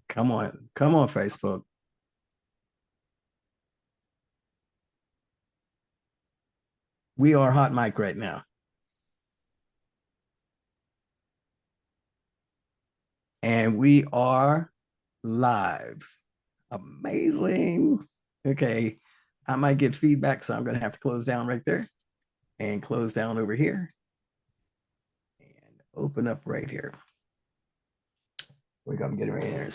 Come on, Facebook. We are hot mic right now, and we are live. Amazing. Okay, I might get feedback, so I'm going to have to close down right there and close down over here and open up right here. We're going to get right here.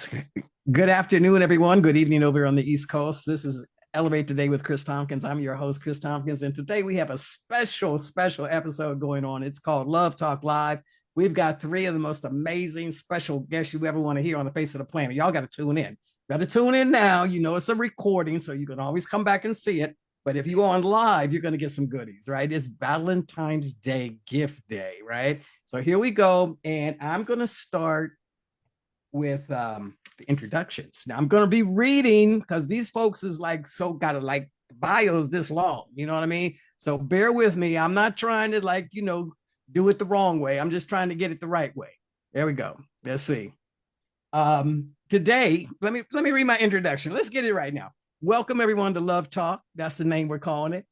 Good afternoon, everyone. Good evening over on the East Coast. This is Elevate Today with Chris Tompkins. I'm your host, Chris Tompkins, and today we have a special episode going on. It's called Love Talk Live. We've got three of the most amazing special guests you ever want to hear on the face of the planet. Y'all got to tune in. Got to tune in now. You know it's a recording, so you can always come back and see it. But if you go on live, you're going to get some goodies, right? It's Valentine's Day gift day, right? So here we go, and I'm going to start with the introductions. Now I'm going to be reading because these folks is like so got to like bios this long, you know what I mean? So bear with me. I'm not trying to like, do it the wrong way. I'm just trying to get it the right way. There we go. Let's see. Today, let me read my introduction. Let's get it right now. Welcome everyone to Love Talk. That's the name we're calling it.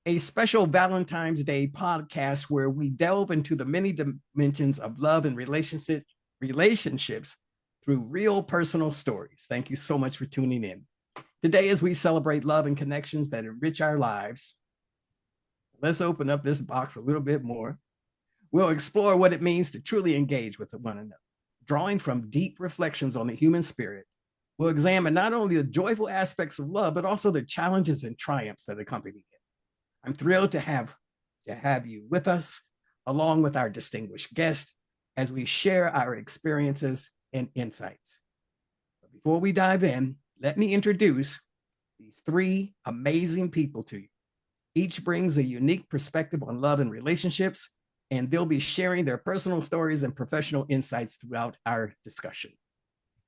A special Valentine's Day podcast where we delve into the many dimensions of love and relationships through real personal stories. Thank you so much for tuning in. Today, as we celebrate love and connections that enrich our lives, let's open up this box a little bit more. We'll explore what it means to truly engage with one another, drawing from deep reflections on the human spirit. We'll examine not only the joyful aspects of love, but also the challenges and triumphs that accompany it. I'm thrilled to have you with us, along with our distinguished guest, as we share our experiences and insights. But before we dive in, let me introduce these three amazing people to you. Each brings a unique perspective on love and relationships, and they'll be sharing their personal stories and professional insights throughout our discussion.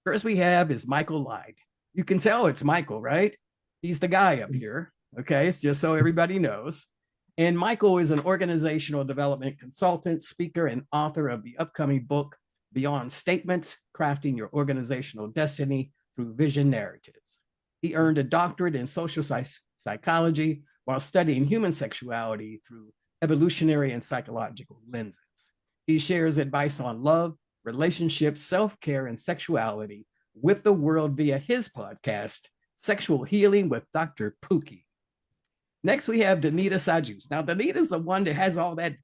First we have is Michael Lyde. You can tell it's Michael, right? He's the guy up here, okay? It's just so everybody knows. And Michael is an organizational development consultant, speaker, and author of the upcoming book, Beyond Statements, Crafting Your Organizational Destiny Through Vision Narratives. He earned a doctorate in social psychology while studying human sexuality through evolutionary and psychological lenses. He shares advice on love, relationships, self-care, and sexuality with the world via his podcast, Sexual Healing with Dr. Pookie. Next, we have Danita Sajus. Now, Danita's the one that has all that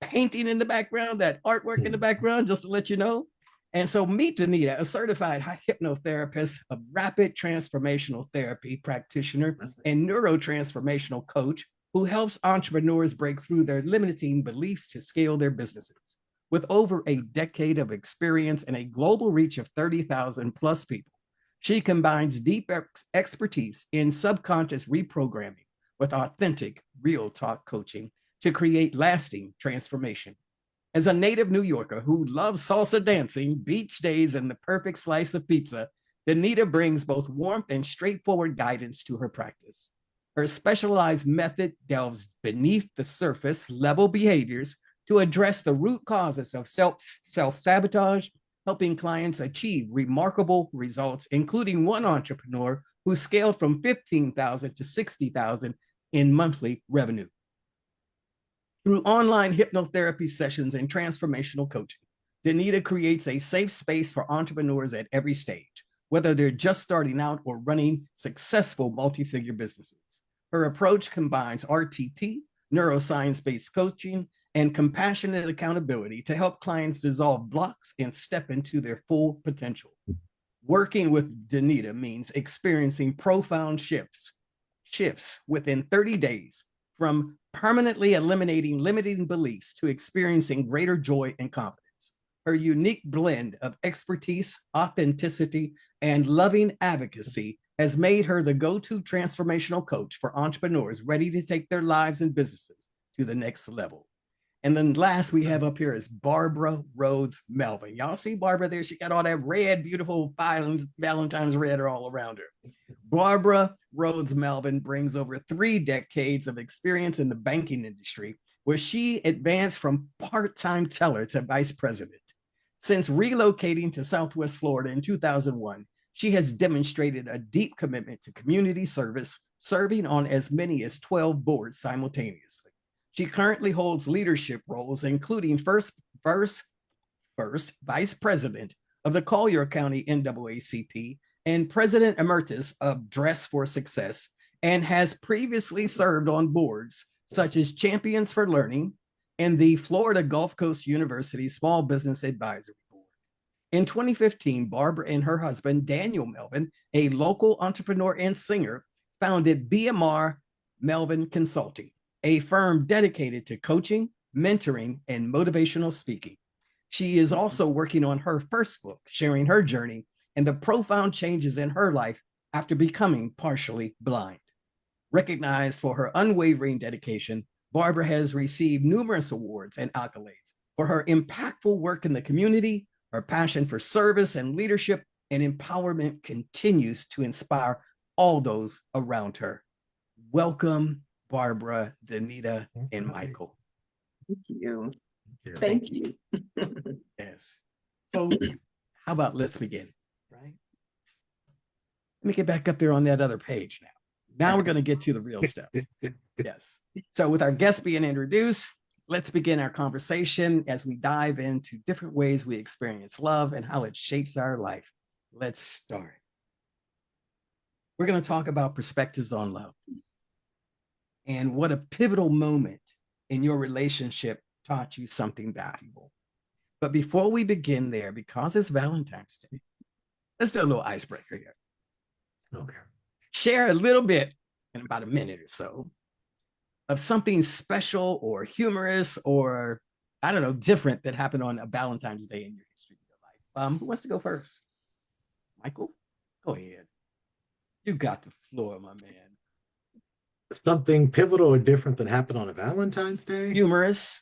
painting in the background, that artwork in the background, just to let you know. And so meet Danita, a certified hypnotherapist, a rapid transformational therapy practitioner, and neurotransformational coach who helps entrepreneurs break through their limiting beliefs to scale their businesses. With over a decade of experience and a global reach of 30,000 plus people, she combines deep expertise in subconscious reprogramming with authentic, real talk coaching to create lasting transformation. As a native New Yorker who loves salsa dancing, beach days, and the perfect slice of pizza, Danita brings both warmth and straightforward guidance to her practice. Her specialized method delves beneath the surface level behaviors to address the root causes of self-sabotage, helping clients achieve remarkable results, including one entrepreneur who scaled from 15,000 to 60,000 in monthly revenue. Through online hypnotherapy sessions and transformational coaching, Danita creates a safe space for entrepreneurs at every stage, whether they're just starting out or running successful multi-figure businesses. Her approach combines RTT, neuroscience-based coaching, and compassionate accountability to help clients dissolve blocks and step into their full potential. Working with Danita means experiencing profound shifts within 30 days, from permanently eliminating limiting beliefs to experiencing greater joy and confidence. Her unique blend of expertise, authenticity, and loving advocacy has made her the go-to transformational coach for entrepreneurs ready to take their lives and businesses to the next level. And then last we have up here is Barbara Rhodes Melvin. Y'all see Barbara there? She got all that red, beautiful Valentine's red all around her. Barbara Rhodes Melvin brings over 3 decades of experience in the banking industry, where she advanced from part-time teller to vice president. Since relocating to Southwest Florida in 2001, she has demonstrated a deep commitment to community service, serving on as many as 12 boards simultaneously. She currently holds leadership roles, including first vice president of the Collier County NAACP and president emeritus of Dress for Success, and has previously served on boards such as Champions for Learning and the Florida Gulf Coast University Small Business Advisory Board. In 2015, Barbara and her husband, Daniel Melvin, a local entrepreneur and singer, founded BMR Melvin Consulting, a firm dedicated to coaching, mentoring, and motivational speaking. She is also working on her first book, sharing her journey and the profound changes in her life after becoming partially blind. Recognized for her unwavering dedication, Barbara has received numerous awards and accolades for her impactful work in the community. Her passion for service and leadership and empowerment continues to inspire all those around her. Welcome, Barbara, Danita, and Michael. Thank you. Thank you. Yes. So how about let's begin, right? Let me get back up there on that other page now. Now we're going to get to the real stuff. Yes. So with our guests being introduced, let's begin our conversation as we dive into different ways we experience love and how it shapes our life. Let's start. We're going to talk about perspectives on love and what a pivotal moment in your relationship taught you something valuable. But before we begin there, because it's Valentine's Day, let's do a little icebreaker here. Okay. Share a little bit in about a minute or so of something special or humorous or, I don't know, different that happened on a Valentine's Day in your history of your life. Who wants to go first? Michael, go ahead. You got the floor, my man. Something pivotal or different that happened on a Valentine's Day? Humorous.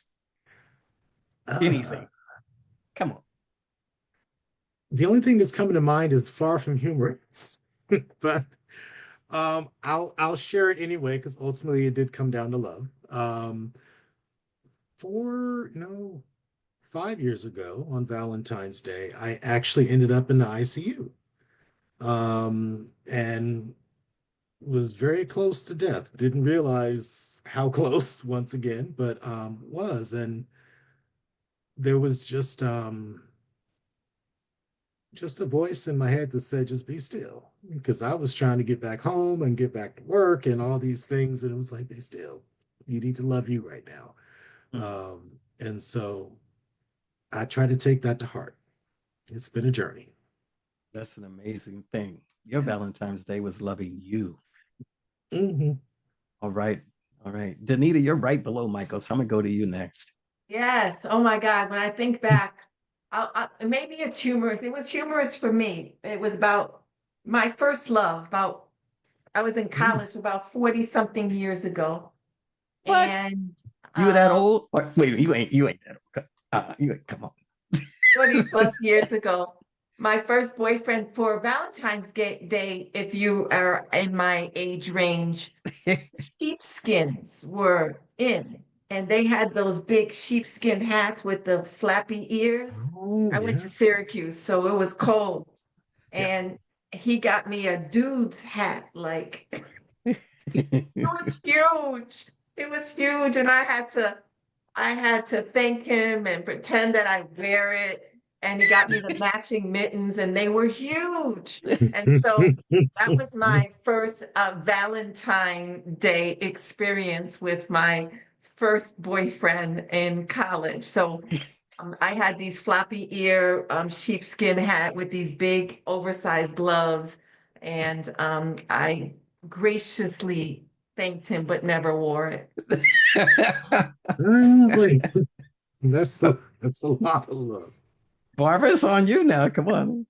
Anything. Come on. The only thing that's coming to mind is far from humorous, but I'll share it anyway because ultimately it did come down to love. 5 years ago on Valentine's Day, I actually ended up in the ICU, and was very close to death. Didn't realize how close once again, but was. And there was just a voice in my head that said, just be still, because I was trying to get back home and get back to work and all these things. And it was like, be still. You need to love you right now. And so I try to take that to heart. It's been a journey. That's an amazing thing. Your Valentine's Day was loving you. Mm-hmm. All right. All right. Danita, you're right below Michael. So I'm going to go to you next. Yes. Oh my God. When I think back, maybe it's humorous. It was humorous for me. It was about my first love. I was in college about 40 something years ago. What? And you were that old? Wait, you ain't that old. You ain't, come on. 40 plus years ago. My first boyfriend for Valentine's Day, if you are in my age range, sheepskins were in. And they had those big sheepskin hats with the flappy ears. I went to Syracuse, so it was cold. And he got me a dude's hat, like it was huge. It was huge. And I had to thank him and pretend that I wear it. And he got me the matching mittens, and they were huge. And so that was my first Valentine Day experience with my first boyfriend in college. So I had these floppy ear sheepskin hat with these big oversized gloves, and I graciously thanked him but never wore it. That's a lot of love. Barbara, it's on you now. Come on.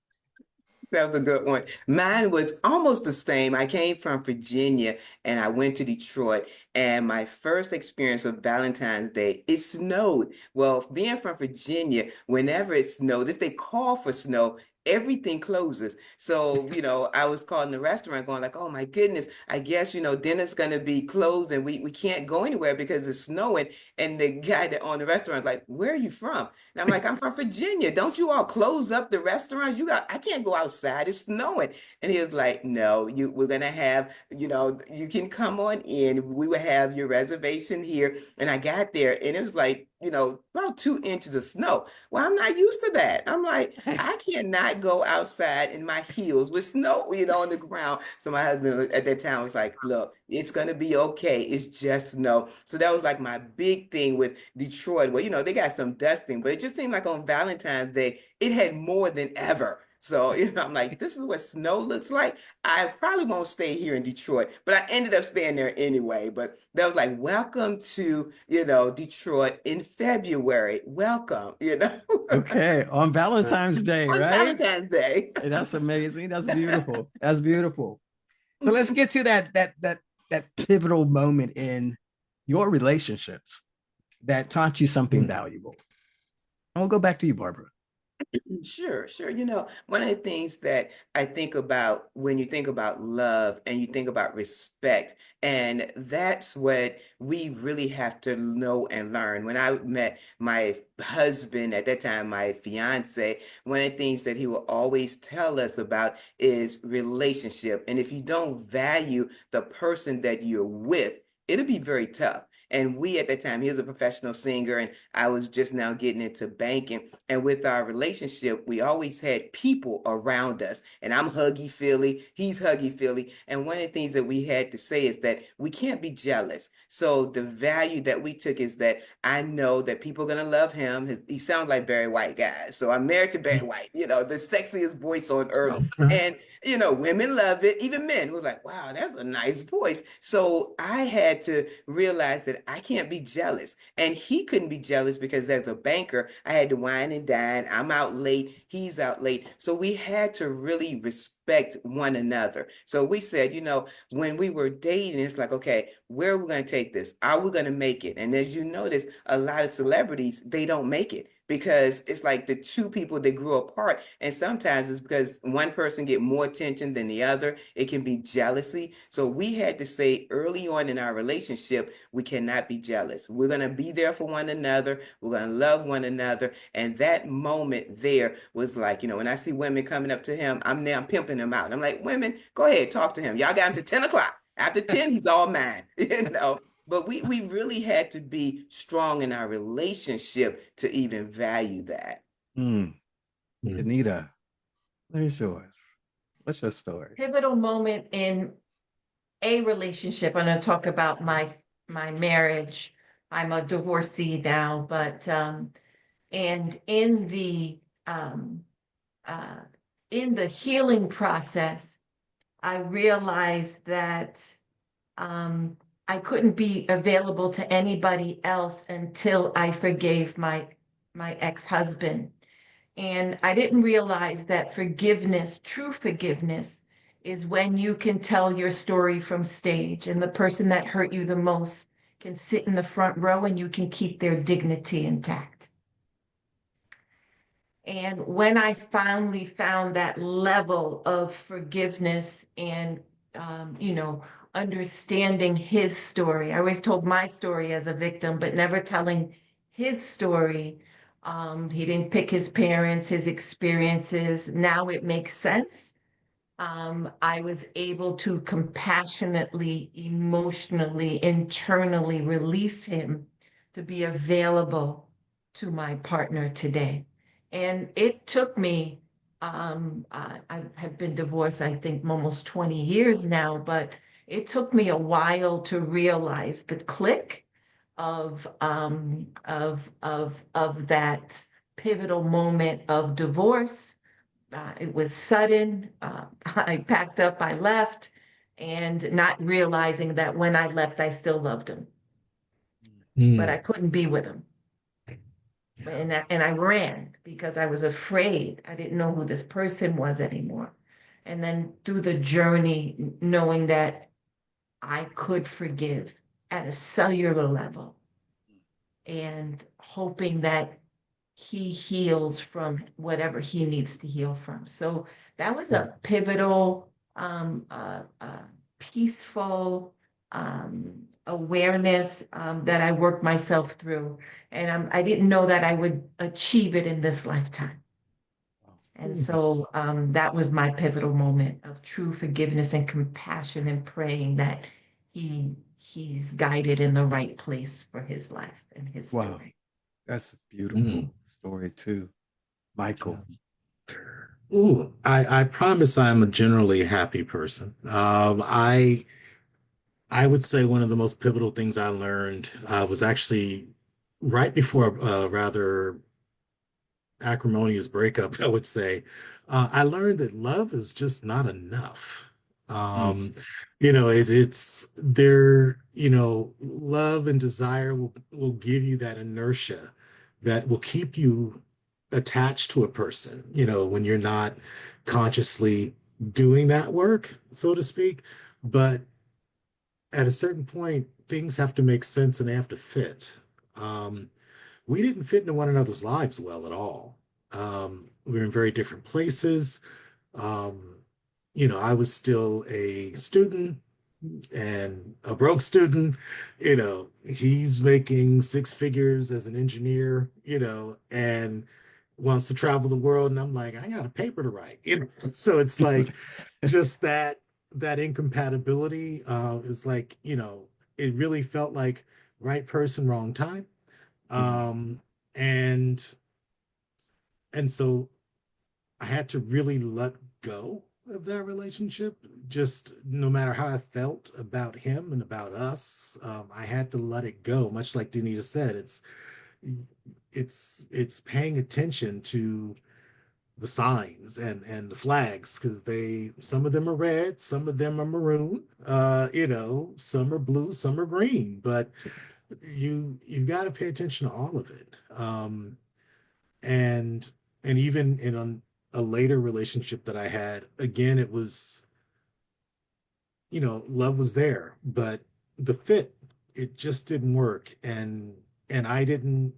That was a good one. Mine was almost the same. I came from Virginia and I went to Detroit. And my first experience with Valentine's Day, it snowed. Well, being from Virginia, whenever it snowed, if they call for snow, everything closes. So, I was calling the restaurant going like, oh my goodness, I guess, dinner's gonna be closed and we can't go anywhere because it's snowing. And the guy that owned the restaurant like, where are you from? And I'm like, I'm from Virginia. Don't you all close up the restaurants? I can't go outside. It's snowing. And he was like, no, we're gonna have, you can come on in. We will have your reservation here. And I got there and it was like, about 2 inches of snow. Well, I'm not used to that. I'm like, I cannot go outside in my heels with snow, on the ground. So my husband at that time was like, look, it's gonna be okay. It's just snow. So that was like my big thing with Detroit. Well, they got some dusting, but it just seemed like on Valentine's Day, it had more than ever. So, I'm like, this is what snow looks like. I probably won't stay here in Detroit, but I ended up staying there anyway. But that was like, welcome to, Detroit in February. Welcome. Okay, on Valentine's Day, On right? Valentine's Day. That's amazing. That's beautiful. That's beautiful. So let's get to that pivotal moment in your relationships that taught you something valuable. And we'll go back to you, Barbara. Sure, sure. One of the things that I think about when you think about love and you think about respect, and that's what we really have to know and learn. When I met my husband at that time, my fiance, one of the things that he will always tell us about is relationship. And if you don't value the person that you're with, it'll be very tough. And we at that time, he was a professional singer, and I was just now getting into banking. And with our relationship, we always had people around us. And I'm huggy feely, he's huggy feely. And one of the things that we had to say is that we can't be jealous. So the value that we took is that I know that people are gonna love him. He sounds like Barry White, guys. So I'm married to Barry White, the sexiest voice on earth. Okay. And women love it. Even men was like, wow, that's a nice voice. So I had to realize that I can't be jealous. And he couldn't be jealous because as a banker, I had to wine and dine. I'm out late. He's out late. So we had to really respect one another. So we said, when we were dating, it's like, okay, where are we going to take this? Are we going to make it? And as you notice, a lot of celebrities, they don't make it because it's like the two people that grew apart. And sometimes it's because one person get more attention than the other. It can be jealousy. So we had to say early on in our relationship, we cannot be jealous. We're going to be there for one another. We're going to love one another. And that moment there was like, when I see women coming up to him, I'm pimping them out. I'm like, women, go ahead, talk to him. Y'all got him to 10 o'clock. After 10, he's all mine, But we really had to be strong in our relationship to even value that. Anita, there's yours. What's your story? Pivotal moment in a relationship. I'm going to talk about my marriage. I'm a divorcee now, but and in the healing process, I realized that I couldn't be available to anybody else until I forgave my ex-husband. And I didn't realize that forgiveness, true forgiveness, is when you can tell your story from stage and the person that hurt you the most can sit in the front row and you can keep their dignity intact. And when I finally found that level of forgiveness and, understanding his story, I always told my story as a victim, but never telling his story. He didn't pick his parents, his experiences. Now it makes sense. I was able to compassionately, emotionally, internally release him to be available to my partner today. And it took me, I have been divorced, I think, almost 20 years now, but it took me a while to realize the click of that pivotal moment of divorce. It was sudden. I packed up, I left, and not realizing that when I left, I still loved him, but I couldn't be with him. And I ran because I was afraid. I didn't know who this person was anymore. And then through the journey, knowing that I could forgive at a cellular level and hoping that he heals from whatever he needs to heal from. So that was a pivotal, peaceful awareness that I worked myself through. And I didn't know that I would achieve it in this lifetime. And so that was my pivotal moment of true forgiveness and compassion and praying that he's guided in the right place for his life and his Wow, story. that's a beautiful story too, Michael. Ooh, I promise I'm a generally happy person. I would say one of the most pivotal things I learned was actually right before a rather acrimonious breakup, I would say. I learned that love is just not enough. Um, it's there, love and desire will give you that inertia that will keep you attached to a person, when you're not consciously doing that work, so to speak. But at a certain point, things have to make sense and they have to fit. We didn't fit into one another's lives well at all. We were in very different places. Um, I was still a student and a broke student. He's making six figures as an engineer, and wants to travel the world. And I'm like, I got a paper to write, So it's like just that incompatibility is like, it really felt like right person, wrong time. Um, and and so I had to really let go of that relationship. Just no matter how I felt about him and about us, I had to let it go. Much like Danita said, it's paying attention to the signs and the flags because some of them are red, some of them are maroon, some are blue, some are green, but you've got to pay attention to all of it. And even in a later relationship that I had, again, it was, love was there, but the fit, it just didn't work. And I didn't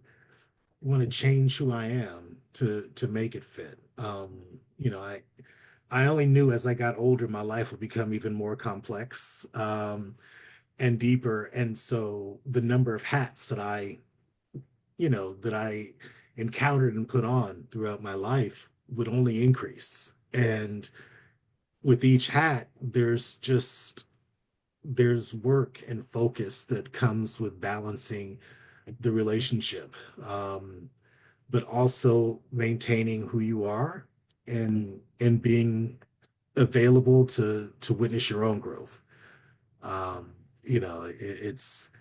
want to change who I am to make it fit. I only knew as I got older, my life would become even more complex and deeper. And so the number of hats that I encountered and put on throughout my life would only increase. And with each hat, there's work and focus that comes with balancing the relationship, but also maintaining who you are and being available to witness your own growth. Um, it's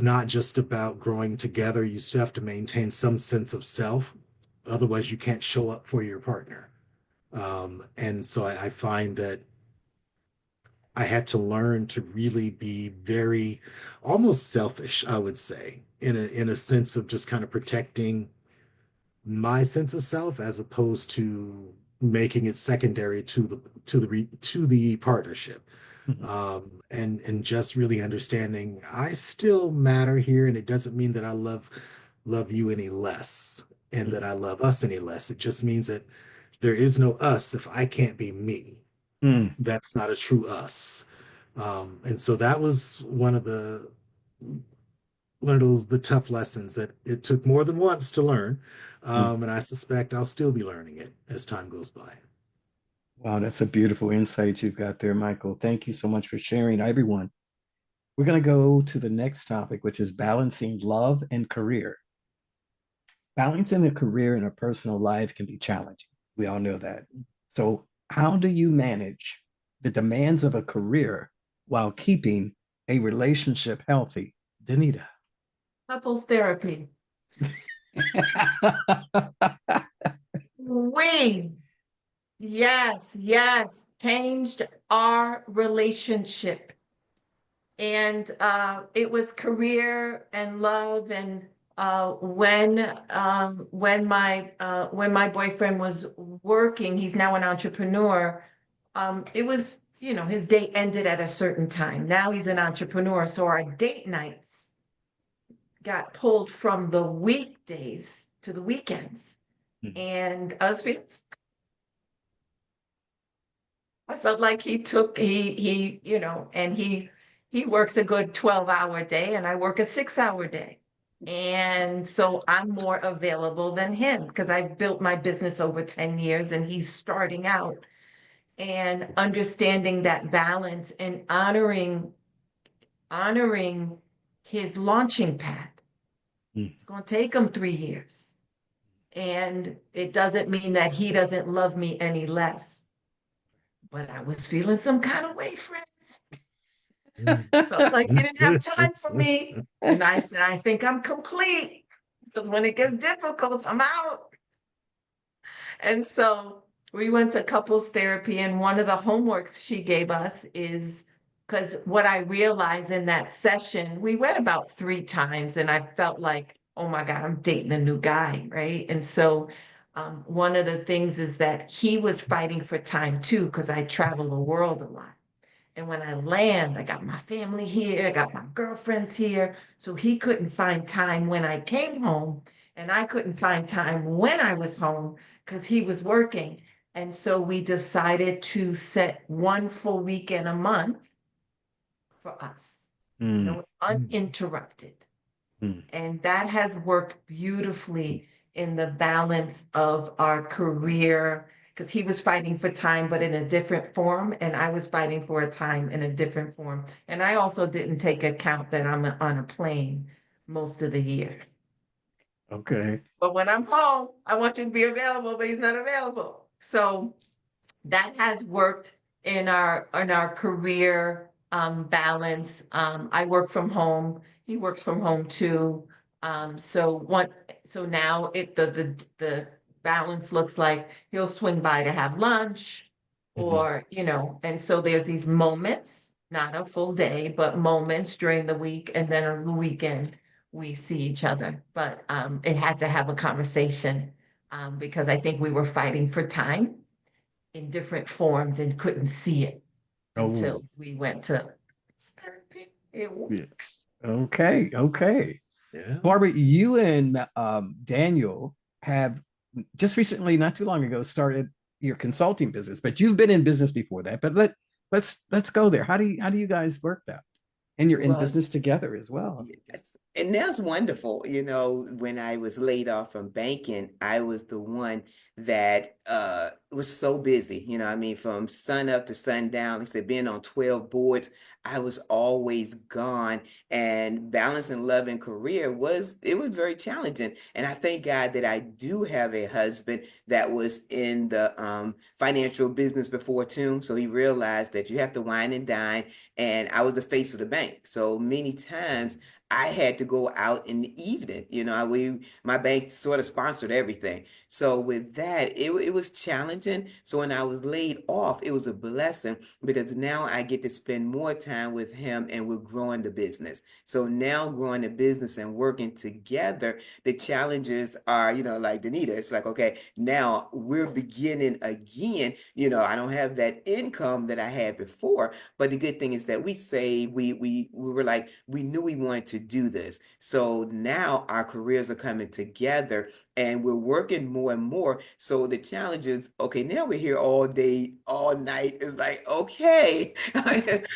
not just about growing together. You still have to maintain some sense of self. Otherwise, you can't show up for your partner. And so I find that I had to learn to really be very almost selfish, I would say, in a sense of just kind of protecting my sense of self as opposed to making it secondary to the partnership. And just really understanding I still matter here, and it doesn't mean that I love you any less and that I love us any less. It just means that there is no us if I can't be me. That's not a true us. And so that was one of those the tough lessons that it took more than once to learn. And I suspect I'll still be learning it as time goes by. Wow, that's a beautiful insight you've got there, Michael. Thank you so much for sharing, everyone. We're going to go to the next topic, which is balancing love and career. Balancing a career and a personal life can be challenging. We all know that. So, how do you manage the demands of a career while keeping a relationship healthy? Danita. Couples therapy. We, yes, changed our relationship. And it was career and love. And when my boyfriend was working, he's now an entrepreneur. It was, his day ended at a certain time. Now he's an entrepreneur, so our date nights got pulled from the weekdays to the weekends. Mhm. And I felt like he, and he works a good 12-hour day and I work a 6-hour day. And so I'm more available than him because I've built my business over 10 years and he's starting out, and understanding that balance and honoring his launching pad. Mm. It's going to take him 3 years. And it doesn't mean that he doesn't love me any less. But I was feeling some kind of way, friends. Felt like he didn't have time for me. And I said, I think I'm complete. Because when it gets difficult, I'm out. And so we went to couples therapy, and one of the homeworks she gave us is, because what I realized in that session, we went about 3 times, and I felt like, oh my God, I'm dating a new guy, right? And so one of the things is that he was fighting for time too, because I travel the world a lot. And when I land, I got my family here, I got my girlfriends here. So he couldn't find time when I came home, and I couldn't find time when I was home because he was working. And so we decided to set one full weekend a month for us, Mm, uninterrupted. mm. And that has worked beautifully in the balance of our career, because he was fighting for time, but in a different form, and I was fighting for a time in a different form. And I also didn't take account that I'm on a plane most of the year. Okay. But when I'm home, I want you to be available, but he's not available. So that has worked in our career balance. I work from home. He works from home too. So now the balance looks like he'll swing by to have lunch, or and so there's these moments, not a full day, but moments during the week, and then on the weekend we see each other. But it had to have a conversation, because I think we were fighting for time in different forms and couldn't see it until Oh, we went to therapy. It yeah. works. Okay. Okay. Yeah. Barbara, you and Daniel have just recently, not too long ago, started your consulting business, but you've been in business before that. But let's go there. How do you guys work that? And you're in Well, business together as well. yes. And that's wonderful. You know, when I was laid off from banking, I was the one that was so busy. You know, I mean, from sun up to sundown, like I said, being on 12 boards, I was always gone. And balancing love and career was very challenging. And I thank God that I do have a husband that was in the financial business before too. So he realized that you have to wine and dine, and I was the face of the bank. So many times I had to go out in the evening. You know, my bank sort of sponsored everything. So with that, it was challenging. So when I was laid off, it was a blessing because now I get to spend more time with him and we're growing the business. So now growing the business and working together, the challenges are, like Danita, it's like, okay, now we're beginning again. I don't have that income that I had before, but the good thing is that we saved. We were like, we knew we wanted to do this. So now our careers are coming together and we're working more and more. So the challenge is, okay, now we're here all day, all night. It's like, okay.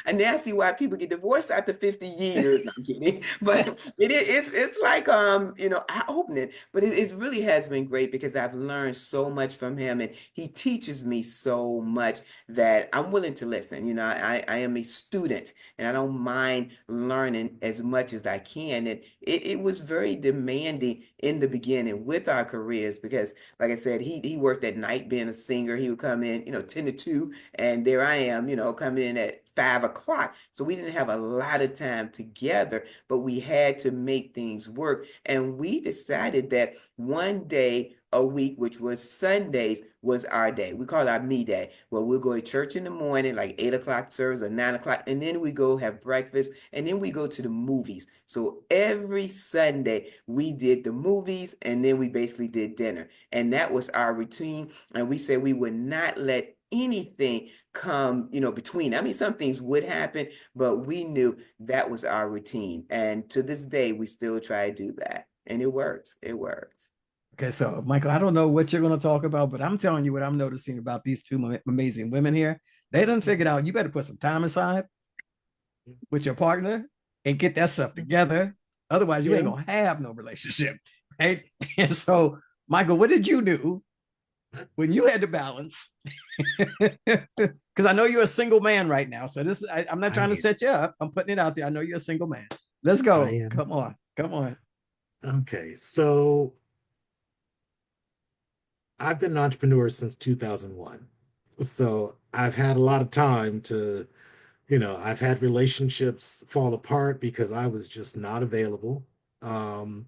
And now I see why people get divorced after 50 years. No, I'm kidding. But it's like eye-opening. But it really has been great because I've learned so much from him and he teaches me so much that I'm willing to listen. I am a student and I don't mind learning as much as I can. And it was very demanding in the beginning with our careers because, like I said, he worked at night being a singer. He would come in, 10 to 2, and there I am, coming in at 5 o'clock. So we didn't have a lot of time together, but we had to make things work. And we decided that one day a week, which was Sundays, was our day. We call it our me day. Well, we'll go to church in the morning, like 8 o'clock service or 9 o'clock, and then we go have breakfast, and then we go to the movies. So every Sunday we did the movies, and then we basically did dinner, and that was our routine. And we said we would not let anything come, between. I mean, some things would happen, but we knew that was our routine. And to this day, we still try to do that, and it works. It works. Okay, so Michael, I don't know what you're going to talk about, but I'm telling you what I'm noticing about these two amazing women here. They done figured out you better put some time aside with your partner and get that stuff together. Otherwise, you ain't Yeah, gonna have no relationship, right? And so, Michael, what did you do when you had to balance? Because I know you're a single man right now. So I'm not I trying to am. set you up. I'm putting it out there. I know you're a single man. Let's I go. am. Come on. Come on. Okay, so I've been an entrepreneur since 2001. So I've had a lot of time to, I've had relationships fall apart because I was just not available. Um,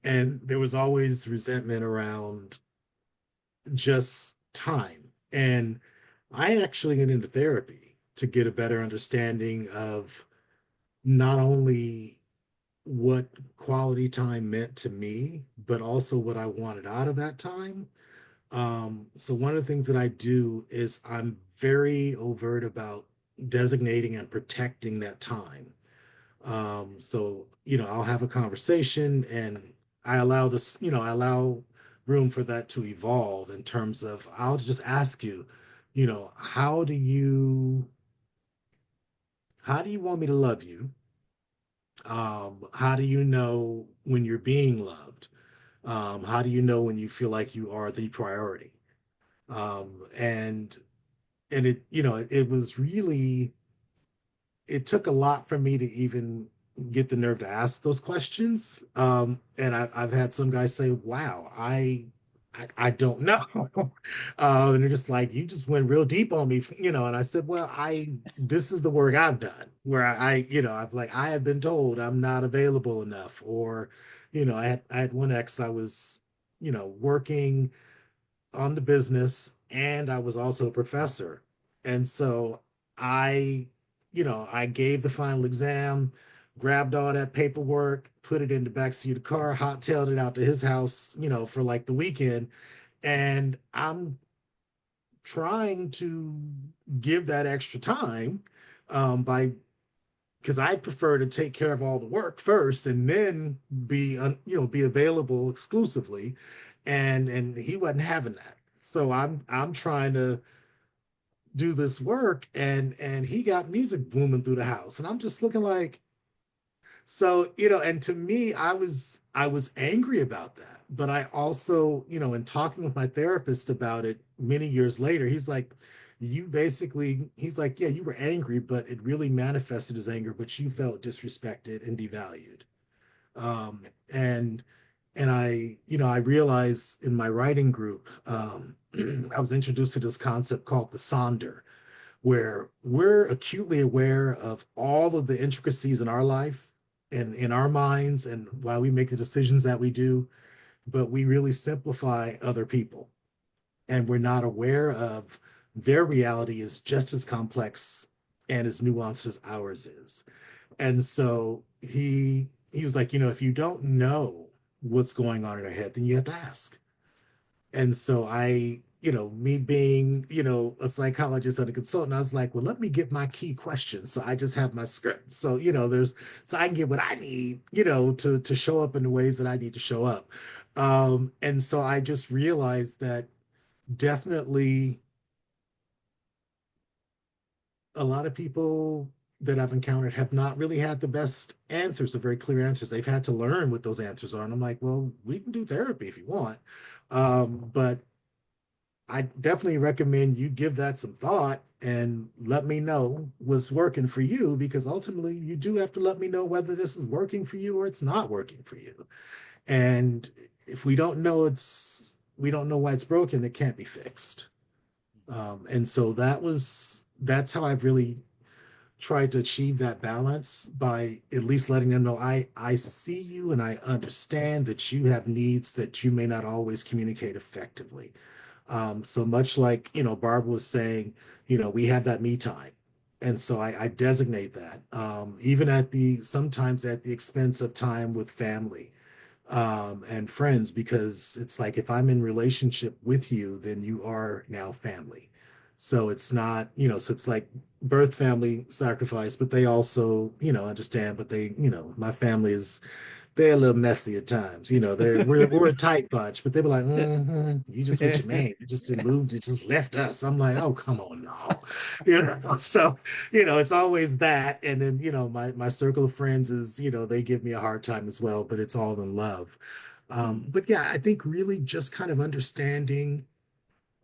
and there was always resentment around just time. And I actually get into therapy to get a better understanding of not only what quality time meant to me, but also what I wanted out of that time. So one of the things that I do is I'm very overt about designating and protecting that time. So, I'll have a conversation and I allow room for that to evolve in terms of, I'll just ask you, how do you want me to love you? How do you know when you're being loved? How do you know when you feel like you are the priority? And it was really, it took a lot for me to even get the nerve to ask those questions. And I've had some guys say, "Wow, I don't know," and they're just like, "You just went real deep on me," And I said, "Well, this is the work I've done, where I have been told I'm not available enough, or, I had one ex I was, working on the business, and I was also a professor. And so I, I gave the final exam, grabbed all that paperwork, put it in the backseat of the car, hot tailed it out to his house, for like the weekend. And I'm trying to give that extra time, by because I prefer to take care of all the work first and then be available exclusively, and he wasn't having that. So I'm trying to do this work, and he got music booming through the house, and I'm just looking like, so, and to me, I was angry about that. But I also, in talking with my therapist about it many years later, he's like, yeah, you were angry, but it really manifested as anger, but you felt disrespected and devalued. Um, and I realized in my writing group, I was introduced to this concept called the sonder, where we're acutely aware of all of the intricacies in our life and in our minds and why we make the decisions that we do, but we really simplify other people. And we're not aware of their reality is just as complex and as nuanced as ours is. And so he was like, if you don't know what's going on in our head, then you have to ask. And so me being, a psychologist and a consultant, I was like, well, let me get my key questions. So I just have my script. So, so I can get what I need, to show up in the ways that I need to show up. And so I just realized that definitely a lot of people that I've encountered have not really had the best answers or very clear answers. They've had to learn what those answers are. And I'm like, well, we can do therapy if you want. But I definitely recommend you give that some thought and let me know what's working for you, because ultimately you do have to let me know whether this is working for you or it's not working for you. And if we don't know why it's broken, it can't be fixed. And so that's how I've really tried to achieve that balance, by at least letting them know I see you and I understand that you have needs that you may not always communicate effectively. So much like, Barbara was saying, we have that me time. And so I designate that, even sometimes at the expense of time with family, and friends, because it's like, if I'm in relationship with you, then you are now family. So it's not, so it's like birth family sacrifice, but they also, understand, but my family is they're a little messy at times. You know, we're a tight bunch, but they were like, you just with your man, you just moved, you just left us. I'm like, oh, come on, no. You know, so it's always that. And then, my circle of friends is, they give me a hard time as well, but it's all in love. But yeah, I think really just kind of understanding,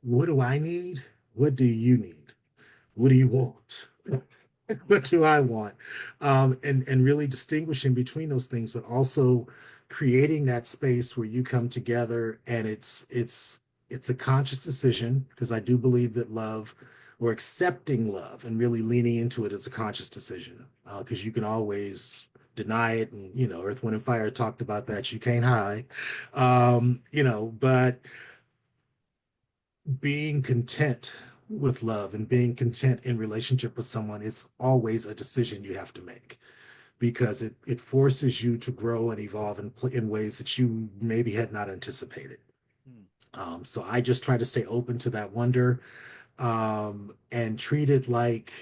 what do I need? What do you need? What do you want? What do I want? And really distinguishing between those things, but also creating that space where you come together and it's a conscious decision, because I do believe that love, or accepting love and really leaning into it, is a conscious decision. Because you can always deny it, and Earth, Wind, and Fire talked about that. You can't hide. But being content with love and being content in relationship with someone, it's always a decision you have to make, because it forces you to grow and evolve in ways that you maybe had not anticipated. So I just try to stay open to that wonder, and treat it like,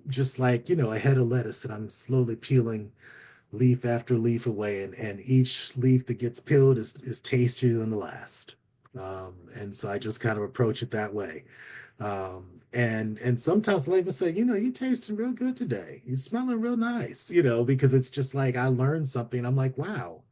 just like, a head of lettuce that I'm slowly peeling leaf after leaf away, and each leaf that gets peeled is tastier than the last. And so I just kind of approach it that way. And sometimes they'll even say, you tasting real good today. You smelling real nice, because it's just like I learned something. I'm like, wow,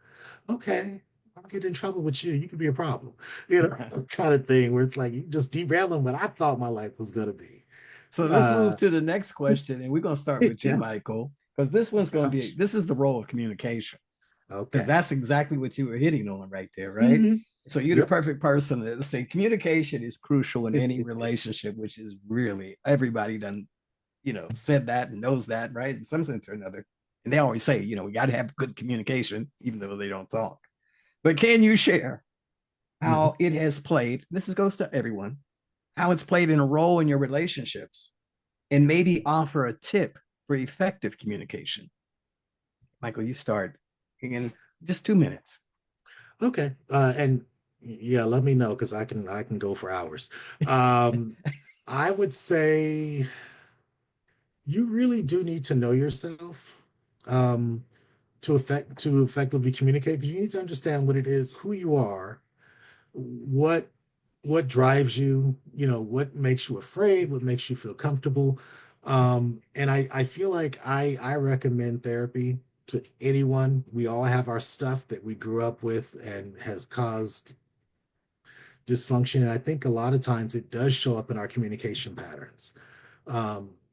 okay, I'll get in trouble with you. You could be a problem, kind of thing, where it's like you just derailing what I thought my life was gonna be. So let's Uh, move to the next question, and we're going to start with you, yeah. Michael, because this one's going to be, this is the role of communication, because Okay. that's exactly what you were hitting on right there, right? Mhm. So you're the Yep. perfect person to say communication is crucial in any relationship, which is really, everybody done, said that and knows that, right? In some sense or another. And they always say, we got to have good communication, even though they don't talk. But can you share Mhm. how it has played? Goes to everyone, how it's played in a role in your relationships, and maybe offer a tip for effective communication. Michael, you start in just 2 minutes. Okay. And yeah, let me know, because I can go for hours. Um, I would say you really do need to know yourself, um, to effectively communicate, because you need to understand what it is, who you are, what what drives you, what makes you afraid, what makes you feel comfortable. And I feel like I recommend therapy to anyone. We all have our stuff that we grew up with and has caused dysfunction. And I think a lot of times it does show up in our communication patterns.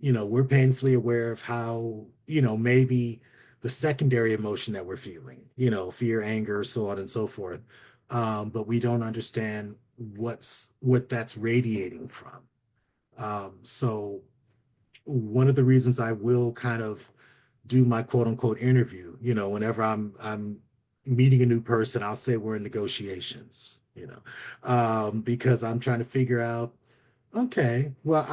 We're painfully aware of how, maybe the secondary emotion that we're feeling, fear, anger, so on and so forth. But we don't understand what that's radiating from. So one of the reasons I will kind of do my quote unquote interview, whenever I'm meeting a new person, I'll say we're in negotiations, because I'm trying to figure out, okay, well,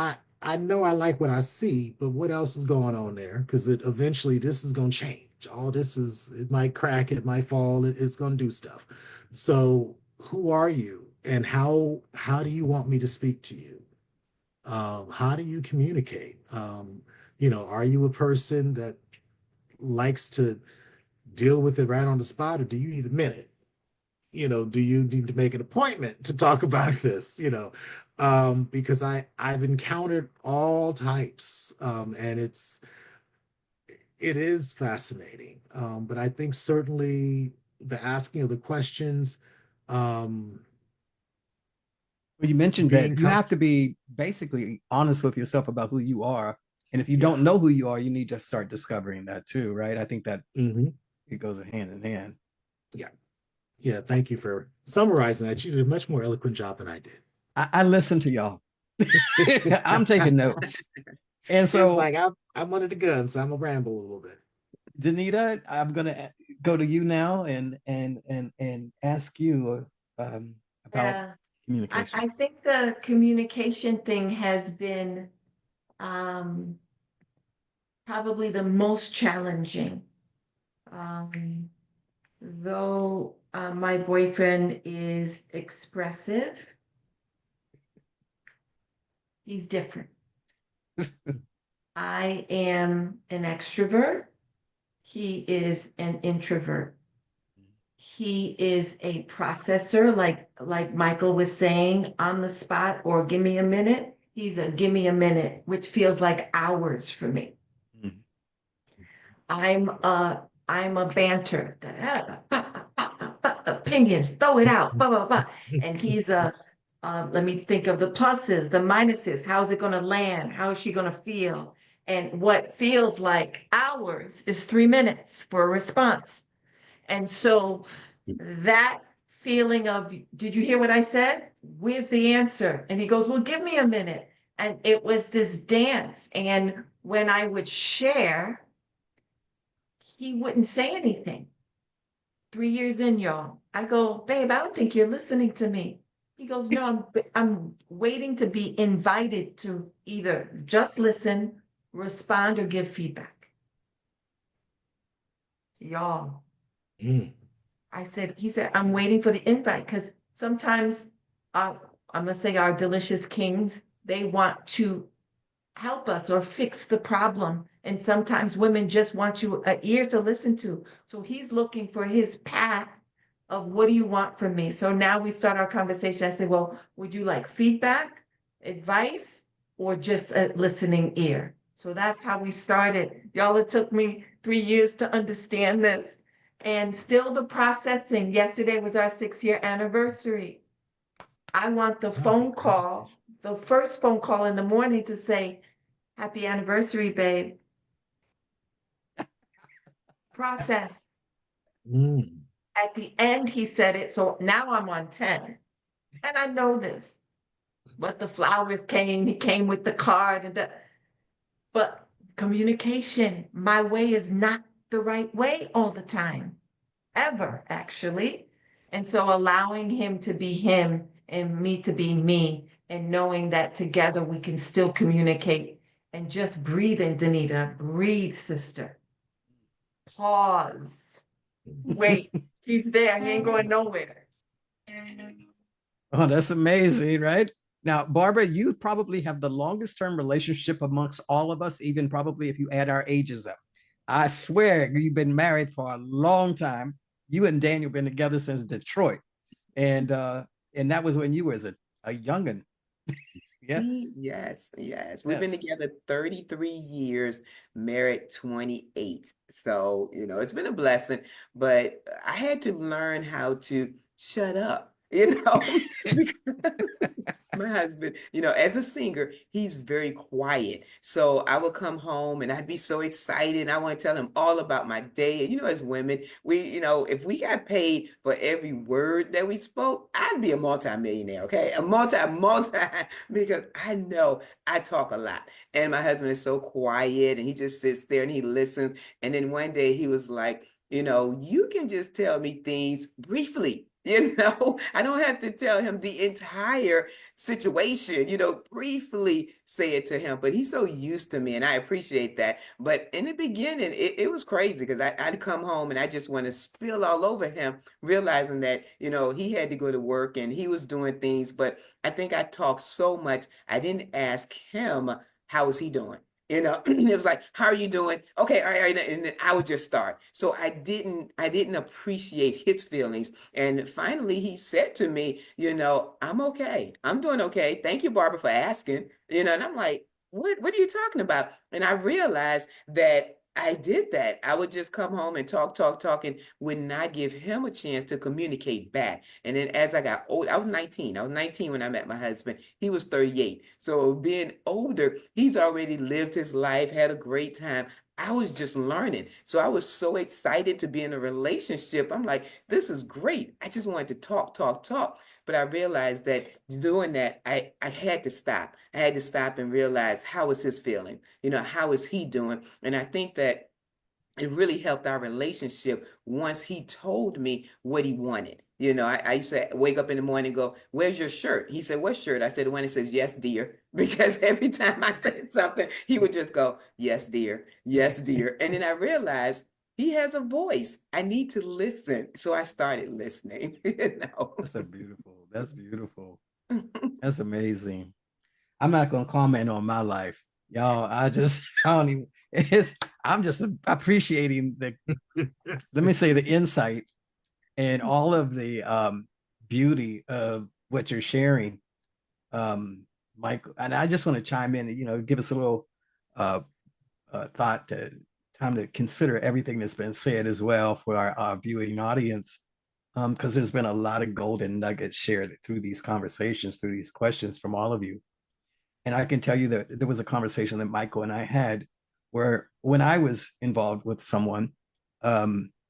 I know I like what I see, but what else is going on there? Because eventually this is going to change. All this it might crack, it might fall, it's going to do stuff. So who are you, and how do you want me to speak to you? How do you communicate? Are you a person that likes to deal with it right on the spot, or do you need a minute? Do you need to make an appointment to talk about this? Because I've encountered all types, and it is fascinating. But I think certainly the asking of the questions, um, Well, you mentioned being that you have comfortable. to be basically honest with yourself about who you are. And if you Yeah. don't know who you are, you need to start discovering that too, right? I think that Hmm. it goes hand in hand. Yeah. Yeah. Thank you for summarizing that. You did a much more eloquent job than I did. I listen to y'all. I'm taking notes. And It's so, like I'm under the gun, so I'm gonna ramble a little bit. Danita, I'm gonna go to you now and ask you about Yeah, communication. I think the communication thing has been um, probably the most challenging. Um, though my boyfriend is expressive, he's different. I am an extrovert. He is an introvert. He is a processor, like Michael was saying, on the spot or give me a minute. He's a give me a minute, which feels like hours for me. Mhm. I'm a banter. Opinions, throw it out, blah, blah, blah. And he's let me think of the pluses, the minuses. How's it going to land? How is she going to feel? And what feels like hours is 3 minutes for a response. And so that feeling of, did you hear what I said? Where's the answer? And he goes, well, give me a minute. And it was this dance. And when I would share, he wouldn't say anything. 3 years in, y'all. I go, babe, I don't think you're listening to me. He goes, no, I'm waiting to be invited to either just listen, respond, or give feedback. Y'all. He said, I'm waiting for the invite because sometimes I'm gonna say our delicious kings, they want to help us or fix the problem. And sometimes women just want you an ear to listen to. So he's looking for his path of what do you want from me? So now we start our conversation. I said, well, would you like feedback, advice, or just a listening ear? So that's how we started. Y'all, it took me 3 years to understand this. And still the processing. Yesterday was our 6-year anniversary. I want the phone call, the first phone call in the morning to say, happy anniversary, babe. Process. At the end, he said it. So now I'm on 10. And I know this. But the flowers came, he came with the card but communication, my way is not the right way all the time. Ever, actually. And so allowing him to be him and me to be me, and knowing that together we can still communicate and just breathe in, Danita. Breathe, sister. Pause. Wait, he's there. He ain't going nowhere. Oh, that's amazing, right? Now, Barbara, you probably have the longest term relationship amongst all of us, even probably if you add our ages up. I swear you've been married for a long time. You and Daniel been together since Detroit. And that was when you was a youngin'. Yeah. Yes, yes. We've been together 33 years, married 28. So, it's been a blessing, but I had to learn how to shut up, because my husband, as a singer, he's very quiet. So I would come home and I'd be so excited. And I want to tell him all about my day. And, as women, if we got paid for every word that we spoke, I'd be a multimillionaire, okay? A multi, because I know I talk a lot. And my husband is so quiet and he just sits there and he listens. And then one day he was like, you can just tell me things briefly. I don't have to tell him the entire situation, briefly say it to him, but he's so used to me and I appreciate that. But in the beginning, it was crazy because I'd come home and I just want to spill all over him, realizing that, he had to go to work and he was doing things. But I think I talked so much, I didn't ask him, how is he doing? It was like, how are you doing? Okay, all right, and then I would just start. So I didn't appreciate his feelings. And finally he said to me, I'm okay. I'm doing okay. Thank you, Barbara, for asking. And I'm like, what are you talking about? And I realized that I did that. I would just come home and talk, and would not give him a chance to communicate back. And then as I got old, I was 19. I was 19 when I met my husband. He was 38. So being older, he's already lived his life, had a great time. I was just learning. So I was so excited to be in a relationship. I'm like, this is great. I just wanted to talk. But I realized that doing that, I had to stop. I had to stop and realize, how is his feeling? How is he doing? And I think that it really helped our relationship once he told me what he wanted. I used to wake up in the morning and go, where's your shirt? He said, what shirt? I said, the one that says, yes, dear. Because every time I said something, he would just go, yes, dear. Yes, dear. And then I realized he has a voice. I need to listen. So I started listening. That's beautiful. That's amazing. I'm not gonna comment on my life, y'all. I don't even. I'm just appreciating the. Let me say the insight and all of the beauty of what you're sharing, Michael. And I just want to chime in and, give us a little uh, thought to time to consider everything that's been said as well for our viewing audience. Because there's been a lot of golden nuggets shared through these conversations, through these questions from all of you. And I can tell you that there was a conversation that Michael and I had where when I was involved with someone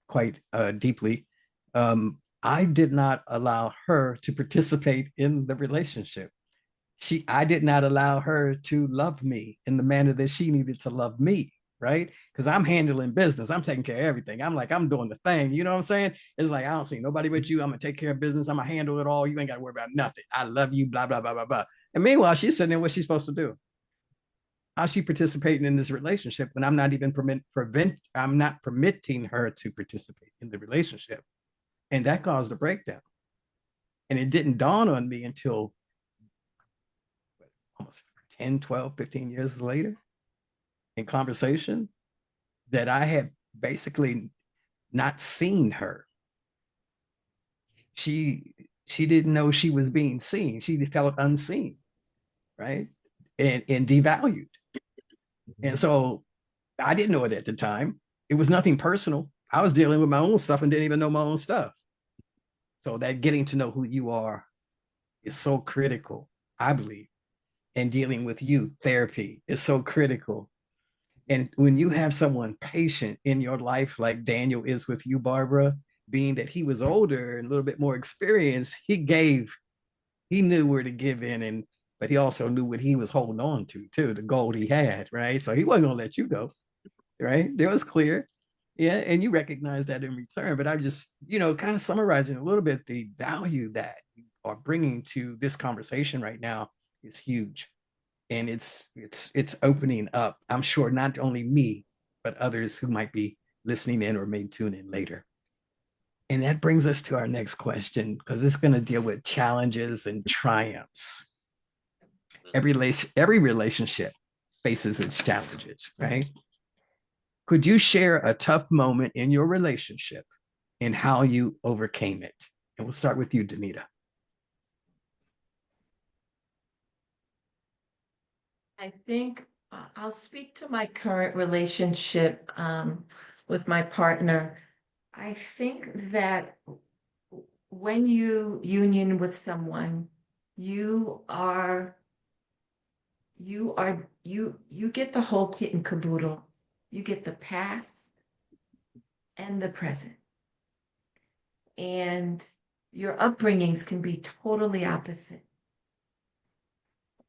quite deeply, I did not allow her to participate in the relationship. I did not allow her to love me in the manner that she needed to love me, right? Because I'm handling business. I'm taking care of everything. I'm doing the thing. You know what I'm saying? It's like, I don't see nobody but you. I'm gonna take care of business. I'm gonna handle it all. You ain't gotta worry about nothing. I love you, blah, blah, blah, blah, blah. And meanwhile, she's sitting there, what's she supposed to do? How's she participating in this relationship when I'm not even I'm not permitting her to participate in the relationship? And that caused a breakdown. And it didn't dawn on me until almost 10, 12, 15 years later in conversation that I had basically not seen her. She didn't know she was being seen. She felt unseen, right? And devalued. And so I didn't know it at the time. It was nothing personal. I was dealing with my own stuff and didn't even know my own stuff. So that getting to know who you are is so critical, I believe. And dealing with you, therapy is so critical. And when you have someone patient in your life, like Daniel is with you, Barbara, being that he was older and a little bit more experienced, he knew where to give in, but he also knew what he was holding on to too, the gold he had, right? So he wasn't gonna let you go, right? It was clear. Yeah, and you recognize that in return. But I'm just, kind of summarizing a little bit the value that you are bringing to this conversation right now is huge. And it's opening up, I'm sure, not only me, but others who might be listening in or may tune in later. And that brings us to our next question, because it's going to deal with challenges and triumphs. Every relationship faces its challenges, right? Could you share a tough moment in your relationship and how you overcame it? And we'll start with you, Danita. I think I'll speak to my current relationship with my partner. I think that when you union with someone, you get the whole kit and caboodle. You get the past and the present. And your upbringings can be totally opposite.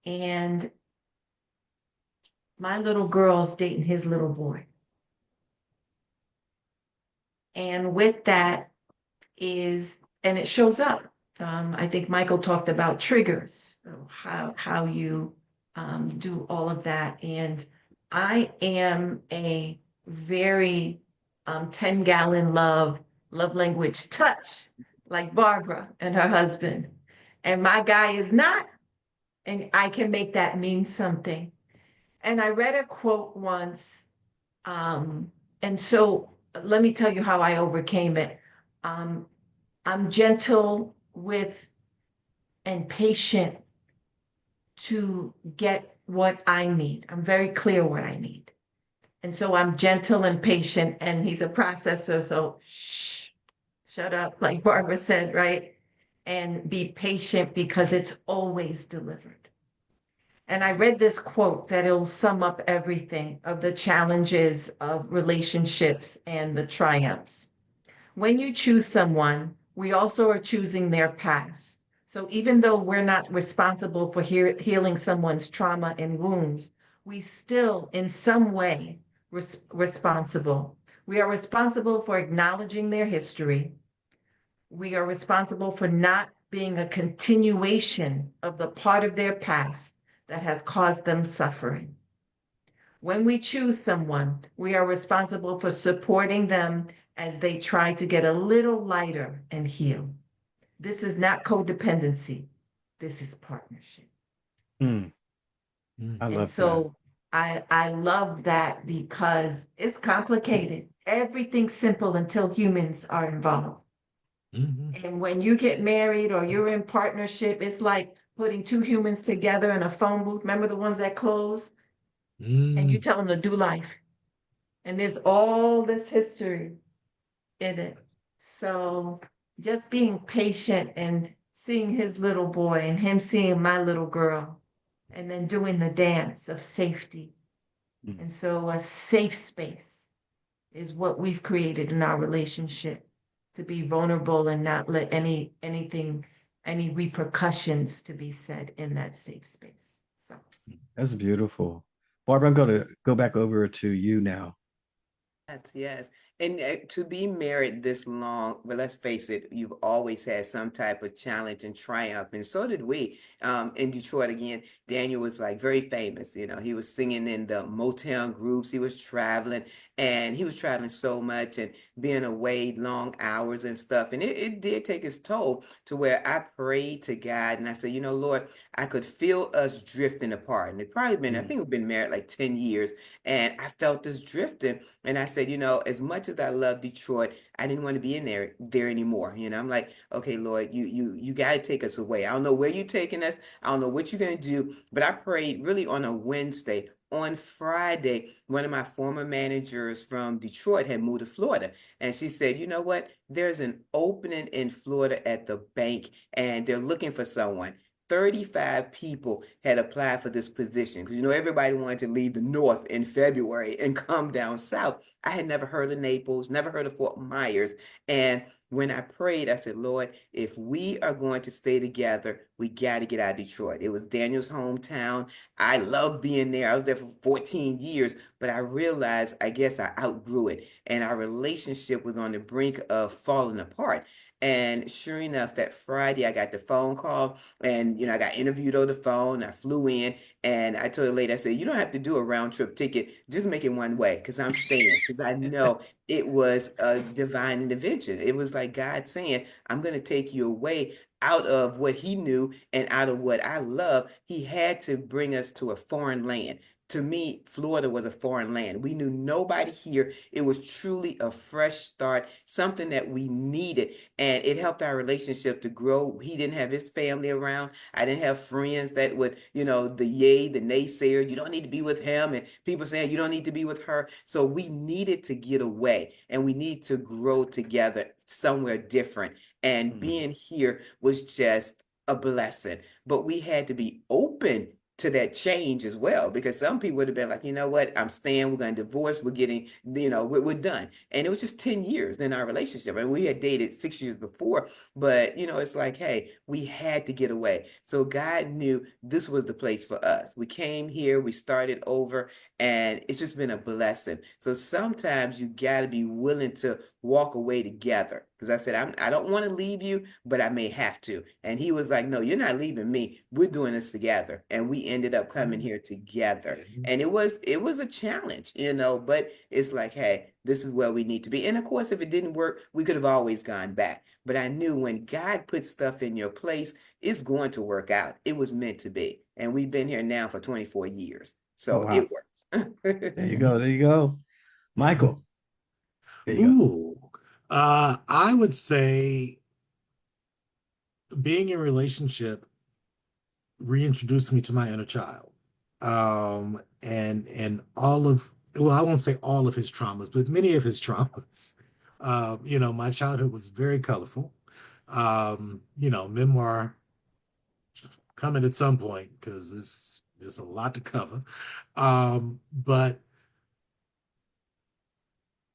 And my little girl's dating his little boy. And with that and it shows up. I think Michael talked about triggers, how you do all of that. And I am a very 10-gallon love language touch, like Barbara and her husband. And my guy is not. And I can make that mean something. And I read a quote once. And so let me tell you how I overcame it. I'm gentle with and patient to get what I need. I'm very clear what I need. And so I'm gentle and patient, and he's a processor. So shut up, like Barbara said, right? And be patient because it's always delivered. And I read this quote that it'll sum up everything of the challenges of relationships and the triumphs. When you choose someone, we also are choosing their past. So even though we're not responsible for healing someone's trauma and wounds, we still, in some way, responsible. We are responsible for acknowledging their history. We are responsible for not being a continuation of the part of their past that has caused them suffering. When we choose someone, we are responsible for supporting them as they try to get a little lighter and heal. This is not codependency. This is partnership. I love so I love that because it's complicated. Everything's simple until humans are involved. Mhm. And when you get married or you're in partnership, it's like putting two humans together in a phone booth. Remember the ones that close? And you Mm. tell them to do life. And there's all this history in it. So just being patient and seeing his little boy and him seeing my little girl, and then doing the dance of safety. Mm. And so a safe space is what we've created in our relationship, to be vulnerable and not let any repercussions to be said in that safe space. So That's beautiful. Barbara, I'm going to go back over to you now. Yes, yes. And to be married this long, well, let's face it, you've always had some type of challenge and triumph. And so did we. In Detroit, again, Daniel was like very famous. You know, he was singing in the Motown groups, he was traveling, and he was traveling so much and being away long hours and stuff. And it did take its toll to where I prayed to God and I said, Lord, I could feel us drifting apart. And it probably been, I Mm. think we've been married like 10 years, and I felt this drifting. And I said, as much as I love Detroit, I didn't want to be in there anymore. I'm like, okay, Lord, you got to take us away. I don't know where you're taking us. I don't know what you're going to do. But I prayed really on a Wednesday. On Friday, one of my former managers from Detroit had moved to Florida. And she said, you know what? There's an opening in Florida at the bank, and they're looking for someone. 35 people had applied for this position because everybody wanted to leave the north in February and come down south. I had never heard of Naples, never heard of Fort Myers. And when I prayed, I said, Lord, if we are going to stay together, we got to get out of Detroit. It was Daniel's hometown. I loved being there. I was there for 14 years, but I realized, I guess I outgrew it. And our relationship was on the brink of falling apart. And sure enough, that Friday, I got the phone call and, I got interviewed on the phone. I flew in and I told the lady, I said, you don't have to do a round trip ticket. Just make it one way because I'm staying. Because I know it was a divine intervention. It was like God saying, I'm going to take you away out of what he knew and out of what I love. He had to bring us to a foreign land. To me, Florida was a foreign land. We knew nobody here. It was truly a fresh start, something that we needed. And it helped our relationship to grow. He didn't have his family around. I didn't have friends that would, the naysayer, you don't need to be with him. And people saying you don't need to be with her. So we needed to get away and we need to grow together somewhere different. And Mm. being here was just a blessing. But we had to be open to that change as well, because some people would have been like, you know what, I'm staying, we're going to divorce, we're getting, we're done. And it was just 10 years in our relationship. And we had dated 6 years before, but it's like, hey, we had to get away. So God knew this was the place for us. We came here, we started over, and it's just been a blessing. So sometimes you got to be willing to walk away together. Because I said, I don't want to leave you, but I may have to. And he was like, no, you're not leaving me. We're doing this together. And we ended up coming Mhm. here together. And it Yes. was it was a challenge, but it's like, hey, this is where we need to be. And of course, if it didn't work, we could have always gone back. But I knew when God puts stuff in your place, it's going to work out. It was meant to be. And we've been here now for 24 years. Oh, So wow. it works. There you go. There you go. Michael, there you go. Ooh. I would say being in a relationship reintroduced me to my inner child. And all of, well, I won't say all of his traumas, but many of his traumas. My childhood was very colorful. Memoir coming at some point because there's a lot to cover. But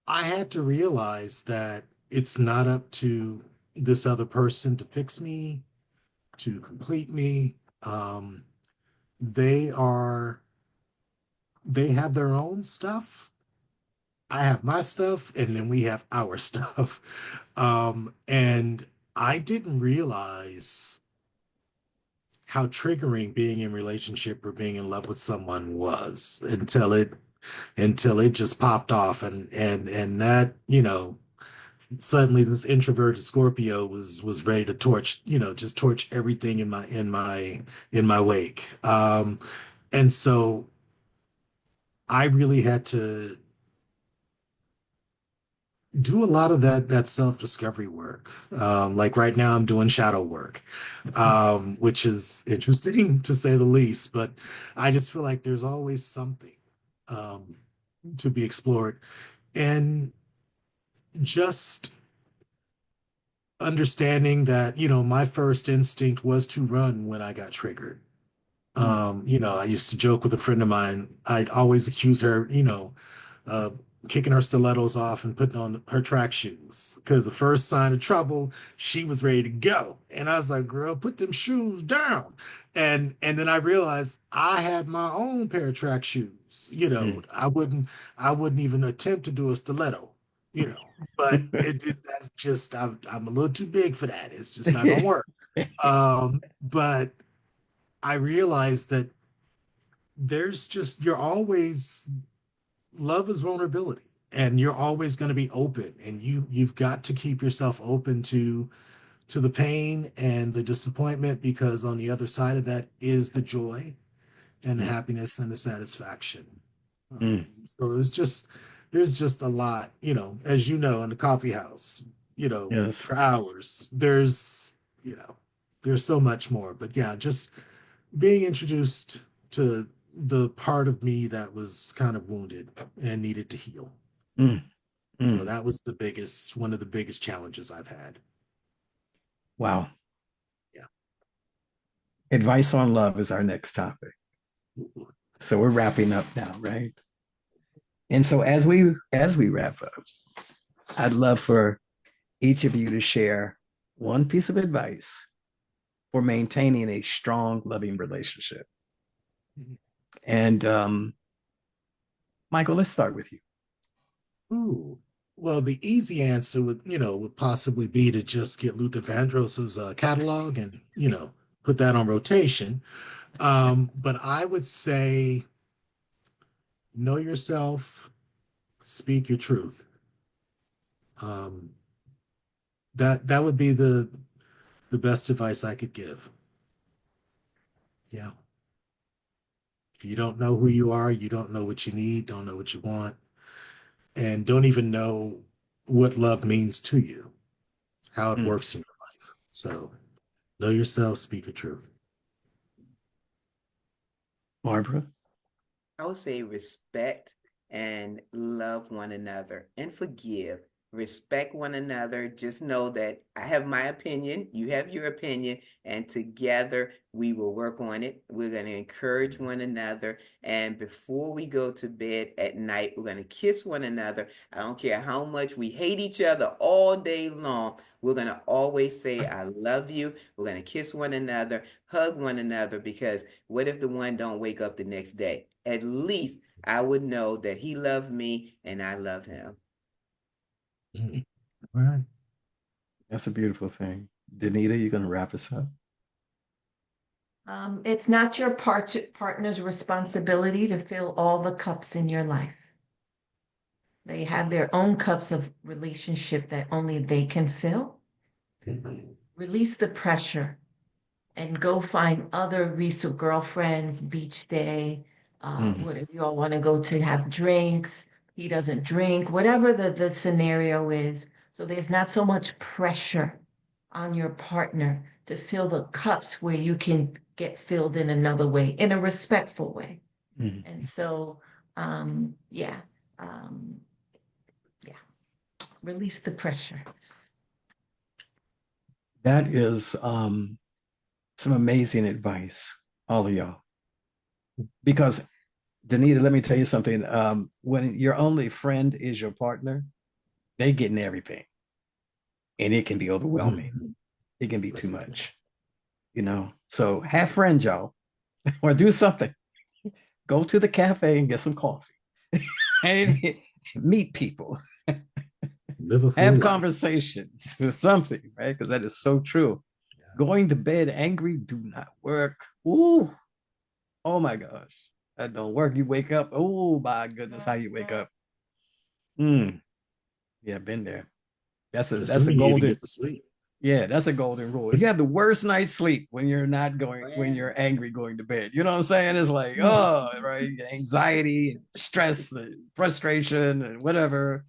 I had to realize that it's not up to this other person to fix me, to complete me. They are, they have their own stuff. I have my stuff, and then we have our stuff. And I didn't realize how triggering being in relationship or being in love with someone was until it just popped off, and that, suddenly this introverted Scorpio was ready to torch, just torch everything in my wake. And so I really had to do a lot of that self-discovery work. Like right now I'm doing shadow work, which is interesting to say the least, but I just feel like there's always something um, to be explored. And just understanding that, my first instinct was to run when I got triggered. Mm. I used to joke with a friend of mine. I'd always accuse her, uh, kicking her stilettos off and putting on her track shoes. Because the first sign of trouble, she was ready to go. And I was like, girl, put them shoes down. And then I realized I had my own pair of track shoes. Mm. I wouldn't even attempt to do a stiletto, but that's just I'm a little too big for that. It's just not gonna work. But I realized that you're always, love is vulnerability, and you're always going to be open, and you've got to keep yourself open to the pain and the disappointment, because on the other side of that is the joy and the Mm. happiness and the satisfaction. Mm. So there's just a lot, as you know, in the coffee house, Yes. for hours. There's so much more. But yeah, just being introduced to the part of me that was kind of wounded and needed to heal. Mm. So Mm. that was one of the biggest challenges I've had. Wow. Yeah. Advice on love is our next topic. So we're wrapping up now, right? And so as we wrap up, I'd love for each of you to share one piece of advice for maintaining a strong, loving relationship. And Michael, let's start with you. Ooh. Well, the easy answer would possibly be to just get Luther Vandross's catalog and, put that on rotation. But I would say know yourself, speak your truth. Um, that would be the best advice I could give. Yeah. If you don't know who you are, you don't know what you need, don't know what you want, and don't even know what love means to you, how it Mm. works in your life. So know yourself, speak the truth. Barbara? I would say respect and love one another and forgive. Respect one another. Just know that I have my opinion, you have your opinion, and together we will work on it. We're going to encourage one another. And before we go to bed at night, we're going to kiss one another. I don't care how much we hate each other all day long. We're going to always say, I love you. We're going to kiss one another, hug one another, because what if the one don't wake up the next day? At least I would know that he loved me and I love him. Mm. All right. That's a beautiful thing. Danita, you going to wrap us up? It's not your partner's responsibility to fill all the cups in your life. They have their own cups of relationship that only they can fill. Release the pressure and go find other resource girlfriends, beach day, Mm. whatever you all want to go to have drinks. He doesn't drink, whatever the scenario is. So there's not so much pressure on your partner to fill the cups where you can get filled in another way, in a respectful way. Mm. And so, yeah, um, yeah, release the pressure. That is some amazing advice, all of y'all. Because Danita, let me tell you something. When your only friend is your partner, they getting everything. And it can be overwhelming. Mhm. It can be too much, So have friends, y'all, or do something. Go to the cafe and get some coffee. And meet people. Live a full Have life. conversations or something, right? Because that is so true. Yeah. Going to bed angry do not work. Ooh, oh my gosh. That don't work. You wake up. Oh my goodness, how you wake up. Yeah, been there. That's a Assuming you even golden, get to sleep. yeah, that's a golden rule. You have the worst night's sleep when you're angry going to bed. You know what I'm saying? It's like, oh, right, anxiety, stress, and frustration, and whatever.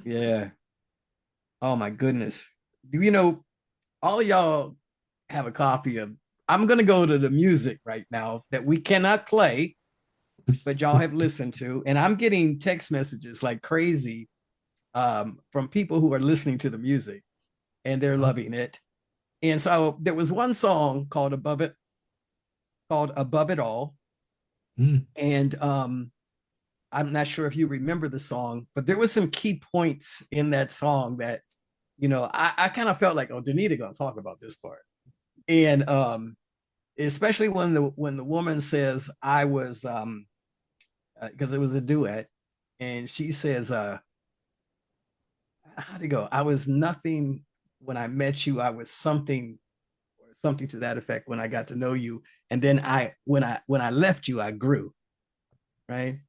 Yeah. Oh my goodness. Do you know all of y'all have a copy of? I'm gonna go to the music right now that we cannot play, but y'all have listened to, and I'm getting text messages like crazy from people who are listening to the music and they're Uh, loving it. And so there was one song called Above It All. mm, And I'm not sure if you remember the song, but there was some key points in that song that, I kind of felt like, oh, Danita gonna talk about this part. And especially when the woman says I was because it was a duet, and she says, how'd it go? I was nothing when I met you, I was something or something to that effect when I got to know you. And then when I left you, I grew, right?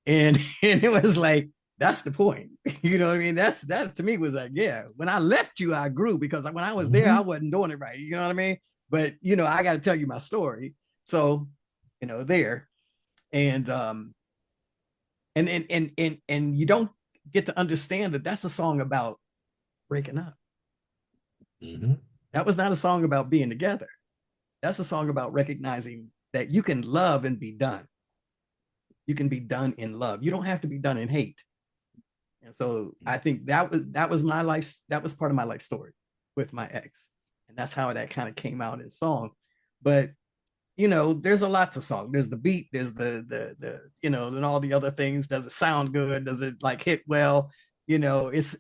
And and it was like, that's the point. You know what I mean? That's to me was like, yeah, when I left you, I grew because when I was there, I mhm, wasn't doing it right. You know what I mean? But I got to tell you my story. So, there. And and you don't get to understand that that's a song about breaking up. mhm, That was not a song about being together. That's a song about recognizing that you can love and be done. You can be done in love. You don't have to be done in hate. And so I think that was my life. That was part of my life story with my ex, and that's how that kind of came out in song. But there's a lots of song. There's the beat. There's the and all the other things. Does it sound good? Does it like hit well? It's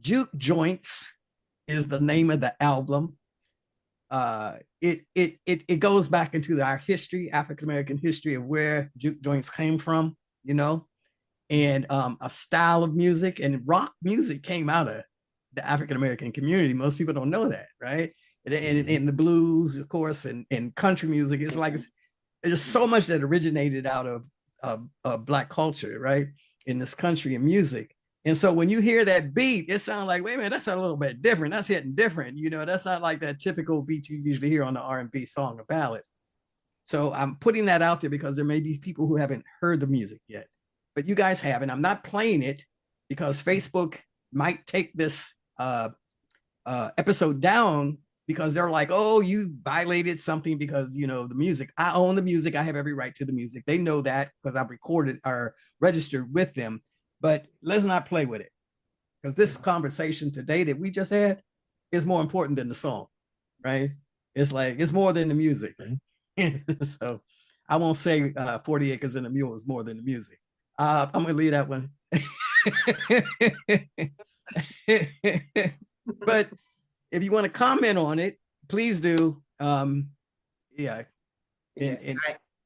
Juke Joints is the name of the album. It goes back into our history, African American history of where juke joints came from. You know, and a style of music, and rock music came out of the African American community. Most people don't know that, right? And the blues, of course, and country music. It's like there's so much that originated out of Black culture, right, in this country and music. And so when you hear that beat, it sounds like, wait a minute, that's a little bit different. That's hitting different. That's not like that typical beat you usually hear on the R&B song or ballad. So I'm putting that out there because there may be people who haven't heard the music yet, but you guys haven't. I'm not playing it because Facebook might take this episode down because they're like, oh, you violated something because the music. I own the music. I have every right to the music. They know that because I've recorded or registered with them. But let's not play with it because this conversation today that we just had is more important than the song, right? It's like it's more than the music. okay. So I won't say 40 Acres and a Mule is more than the music. I'm gonna leave that one. But if you want to comment on it, please do. Yeah. And, Yes, and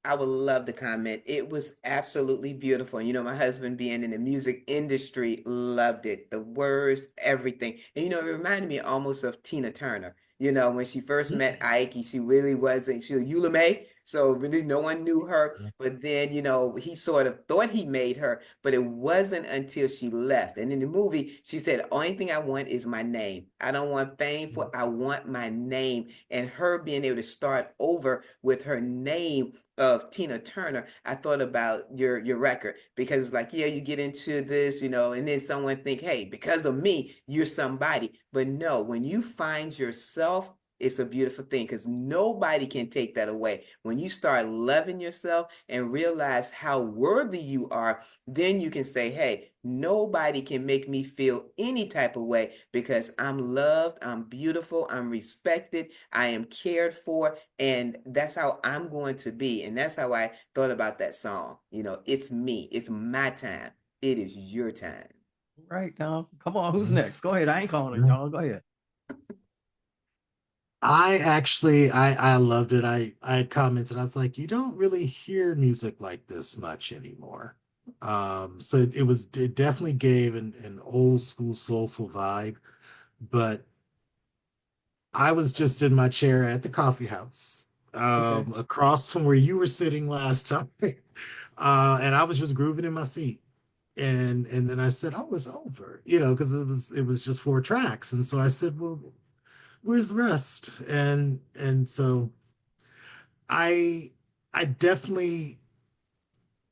I would love to comment. It was absolutely beautiful. My husband being in the music industry loved it. The words, everything. And it reminded me almost of Tina Turner. When she first met Ike, she really wasn't, she was Eula May. So really no one knew her. But then, he sort of thought he made her, but it wasn't until she left. And in the movie, she said, only thing I want is my name. I don't want fame I want my name. And her being able to start over with her name of Tina Turner, I thought about your record because it's like, yeah, you get into this, and then someone think, hey, because of me, you're somebody. But no, when you find yourself, it's a beautiful thing because nobody can take that away. When you start loving yourself and realize how worthy you are, then you can say, hey, nobody can make me feel any type of way because I'm loved, I'm beautiful, I'm respected, I am cared for, and that's how I'm going to be. And that's how I thought about that song. It's me, it's my time, it is your time. right now, come on, who's next? Go ahead. I ain't calling it, Yeah. y'all. Go ahead. I loved it. I had commented, I was like, you don't really hear music like this much anymore. So it definitely gave an old school soulful vibe, but I was just in my chair at the coffee house, Okay. across from where you were sitting last time. And I was just grooving in my seat. And then I said, oh, it's over, because it was just 4 tracks. And so I said, well, where's the rest? And so I I definitely,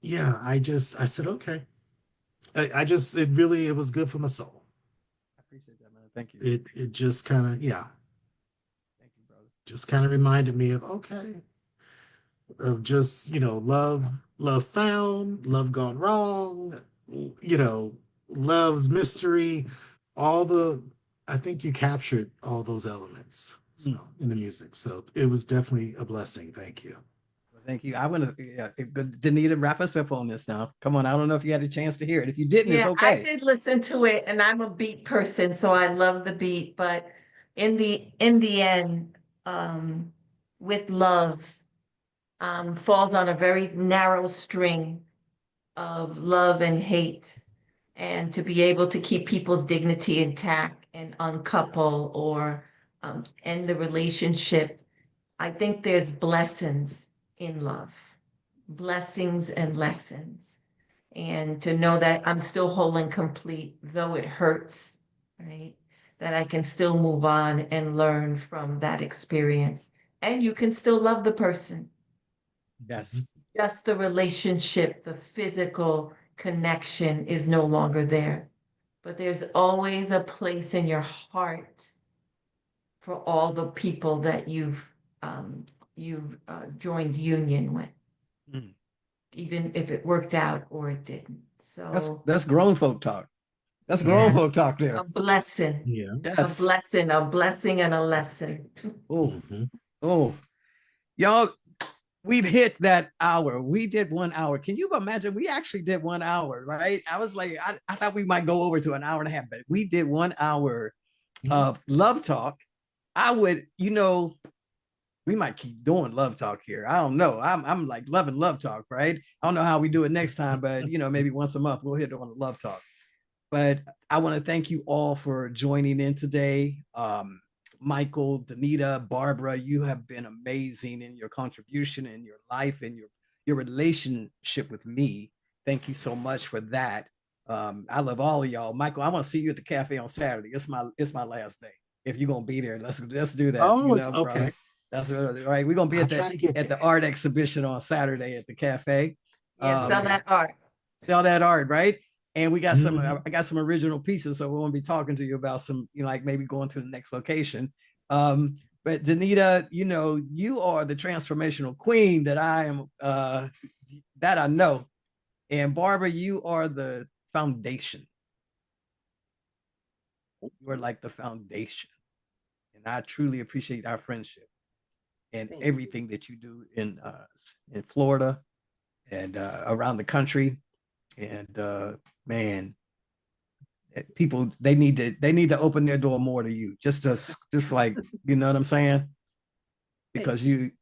yeah, I said, okay. it was good for my soul. I appreciate that, man. Thank you. It just kind of, yeah, Thank you, brother. just kind of reminded me of, okay, of just, love found, love gone wrong, love's mystery, all the, I think you captured all those elements so in the music. So it was definitely a blessing. Thank you. Well, thank you. I want to, yeah, Danita, wrap us up on this now. Come on. I don't know if you had a chance to hear it. If you didn't, it's Yeah, I okay. did listen to it, and I'm a beat person, so I love the beat. But in the end, with love, falls on a very narrow string of love and hate, and to be able to keep people's dignity intact and uncouple or end the relationship. I think there's blessings in love, blessings and lessons. And to know that I'm still whole and complete, though it hurts, right? That I can still move on and learn from that experience. And you can still love the person. Yes. Just the relationship, the physical connection is no longer there. But there's always a place in your heart for all the people that you've joined union with, Mm. even if it worked out or it didn't. So That's grown folk talk. That's grown yeah, folk talk a there. blessing, Yeah. Yes. a blessing and a lesson. Oh, Mhm. oh, y'all, we've hit that hour. We did 1 hour. Can you imagine? We actually did 1 hour, right? I was like, I thought we might go over to an hour and a half, but we did 1 hour of love talk. I would, we might keep doing love talk here. I don't know. I'm like loving love talk, right? I don't know how we do it next time, but maybe once a month we'll hit on the love talk. But I want to thank you all for joining in today. Michael, Danita, Barbara, you have been amazing in your contribution in your life and your relationship with me. Thank you so much for that. I love all of y'all. Michael, I want to see you at the cafe on Saturday. It's my last day. If you're gonna be there, let's do that. Oh, it's Brother. okay. That's right. We're gonna be I'll at try to get the there. art exhibition on Saturday at the cafe. Yeah, sell Okay. that art. Sell that art, right? And we got some, Mhm. I got some original pieces. So we want to be talking to you about some, like maybe going to the next location. But Danita, you are the transformational queen that I am, that I know. And Barbara, you are the foundation. You are like the foundation. And I truly appreciate our friendship and Thank you. everything that you do in Florida and around the country. And man, people they need to open their door more to you, just like, you know what I'm saying, because you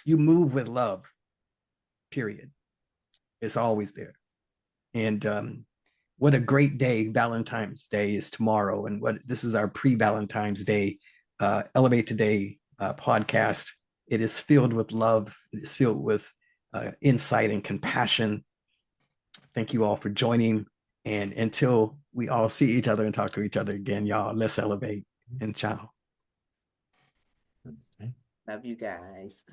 move with love, period. It's always there. And what a great day Valentine's Day is tomorrow, and what this is our pre-Valentine's Day Elevate Today podcast. It is filled with love. It is filled with insight and compassion. Thank you all for joining. And until we all see each other and talk to each other again, y'all, let's elevate and ciao. That's right. Love you guys.